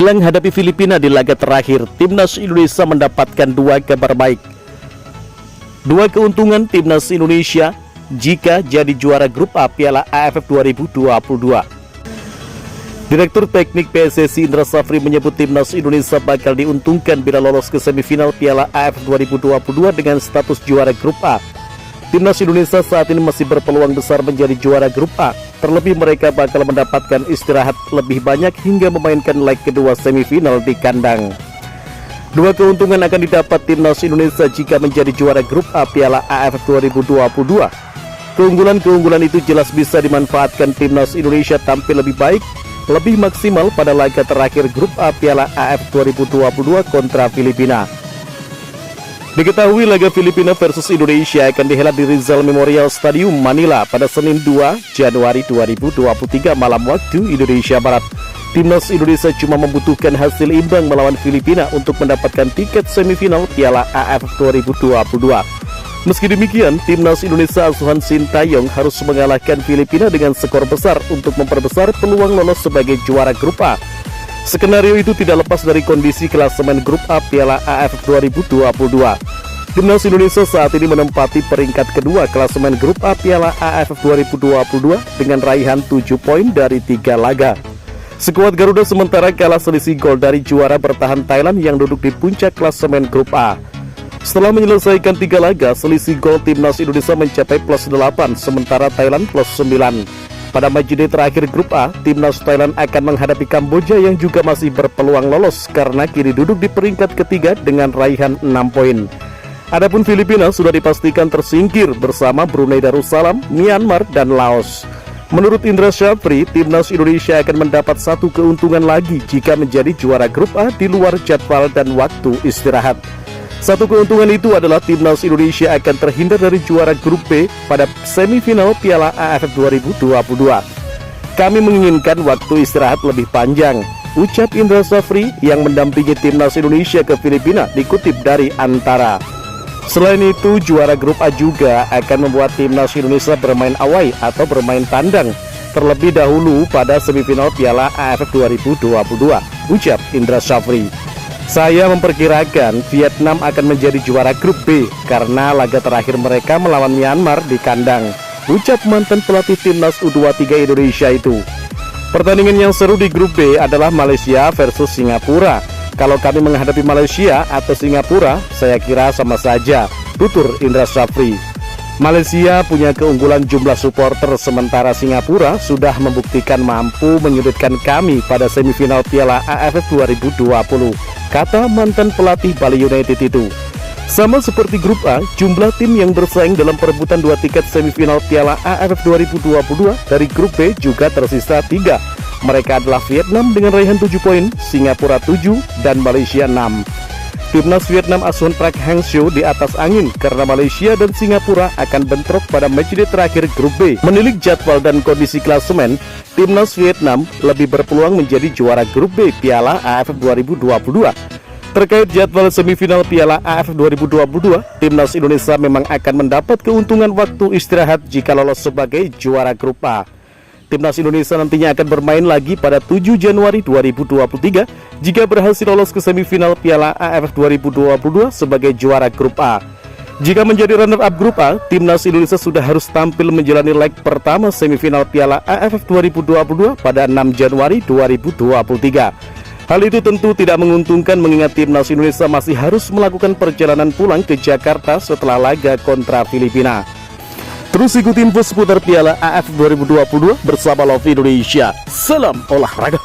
Jelang hadapi Filipina di laga terakhir, Timnas Indonesia mendapatkan dua kabar baik. Dua keuntungan Timnas Indonesia jika jadi juara grup A Piala AFF 2022. Direktur Teknik PSSI Indra Safri menyebut Timnas Indonesia bakal diuntungkan bila lolos ke semifinal Piala AFF 2022 dengan status juara grup A. Timnas Indonesia saat ini masih berpeluang besar menjadi juara grup A. Terlebih mereka bakal mendapatkan istirahat lebih banyak hingga memainkan leg kedua semifinal di kandang. Dua keuntungan akan didapat Timnas Indonesia jika menjadi juara grup A Piala AFF 2022. Keunggulan itu jelas bisa dimanfaatkan Timnas Indonesia tampil lebih baik, lebih maksimal pada laga terakhir grup A Piala AFF 2022 kontra Filipina. Diketahui laga Filipina versus Indonesia akan dihelat di Rizal Memorial Stadium Manila pada Senin 2 Januari 2023 malam waktu Indonesia Barat. Timnas Indonesia cuma membutuhkan hasil imbang melawan Filipina untuk mendapatkan tiket semifinal Piala AFF 2022. Meski demikian, Timnas Indonesia asuhan Sintayong harus mengalahkan Filipina dengan skor besar untuk memperbesar peluang lolos sebagai juara grup A. Skenario itu tidak lepas dari kondisi klasemen grup A Piala AFF 2022. Timnas Indonesia saat ini menempati peringkat kedua klasemen grup A Piala AFF 2022 dengan raihan 7 poin dari 3 laga. Skuad Garuda sementara kalah selisih gol dari juara bertahan Thailand yang duduk di puncak klasemen grup A. Setelah menyelesaikan 3 laga, selisih gol Timnas Indonesia mencapai +8, sementara Thailand +9. Pada matchday terakhir grup A, Timnas Thailand akan menghadapi Kamboja yang juga masih berpeluang lolos karena kini duduk di peringkat ketiga dengan raihan 6 poin. Adapun Filipina sudah dipastikan tersingkir bersama Brunei Darussalam, Myanmar, dan Laos. Menurut Indra Safri, Timnas Indonesia akan mendapat satu keuntungan lagi jika menjadi juara grup A di luar jadwal dan waktu istirahat. Satu keuntungan itu adalah Timnas Indonesia akan terhindar dari juara grup B pada semifinal Piala AFF 2022. Kami menginginkan waktu istirahat lebih panjang, ucap Indra Safri yang mendampingi Timnas Indonesia ke Filipina, dikutip dari Antara. Selain itu, juara grup A juga akan membuat Timnas Indonesia bermain away atau bermain tandang terlebih dahulu pada semifinal Piala AFF 2022, ucap Indra Safri. Saya memperkirakan Vietnam akan menjadi juara grup B karena laga terakhir mereka melawan Myanmar di kandang, ucap mantan pelatih Timnas U23 Indonesia itu. Pertandingan yang seru di grup B adalah Malaysia versus Singapura. Kalau kami menghadapi Malaysia atau Singapura, saya kira sama saja, tutur Indra Safri. Malaysia punya keunggulan jumlah supporter, sementara Singapura sudah membuktikan mampu menyudutkan kami pada semifinal Piala AFF 2020, kata mantan pelatih Bali United itu. Sama seperti grup A, jumlah tim yang bersaing dalam perebutan 2 tiket semifinal Piala AFF 2022 dari grup B juga tersisa 3. Mereka adalah Vietnam dengan raihan 7 poin, Singapura 7, dan Malaysia 6. Timnas Vietnam asuhan Park Hang-seo di atas angin karena Malaysia dan Singapura akan bentrok pada matchday terakhir grup B. Menilik jadwal dan kondisi klasemen, Timnas Vietnam lebih berpeluang menjadi juara grup B Piala AFF 2022. Terkait jadwal semifinal Piala AFF 2022, Timnas Indonesia memang akan mendapat keuntungan waktu istirahat jika lolos sebagai juara grup A. Timnas Indonesia nantinya akan bermain lagi pada 7 Januari 2023 jika berhasil lolos ke semifinal Piala AFF 2022 sebagai juara grup A. Jika menjadi runner-up grup A, Timnas Indonesia sudah harus tampil menjalani leg pertama semifinal Piala AFF 2022 pada 6 Januari 2023. Hal itu tentu tidak menguntungkan mengingat Timnas Indonesia masih harus melakukan perjalanan pulang ke Jakarta setelah laga kontra Filipina. Terus ikuti info seputar Piala AFF 2022 bersama Love Indonesia. Salam olahraga.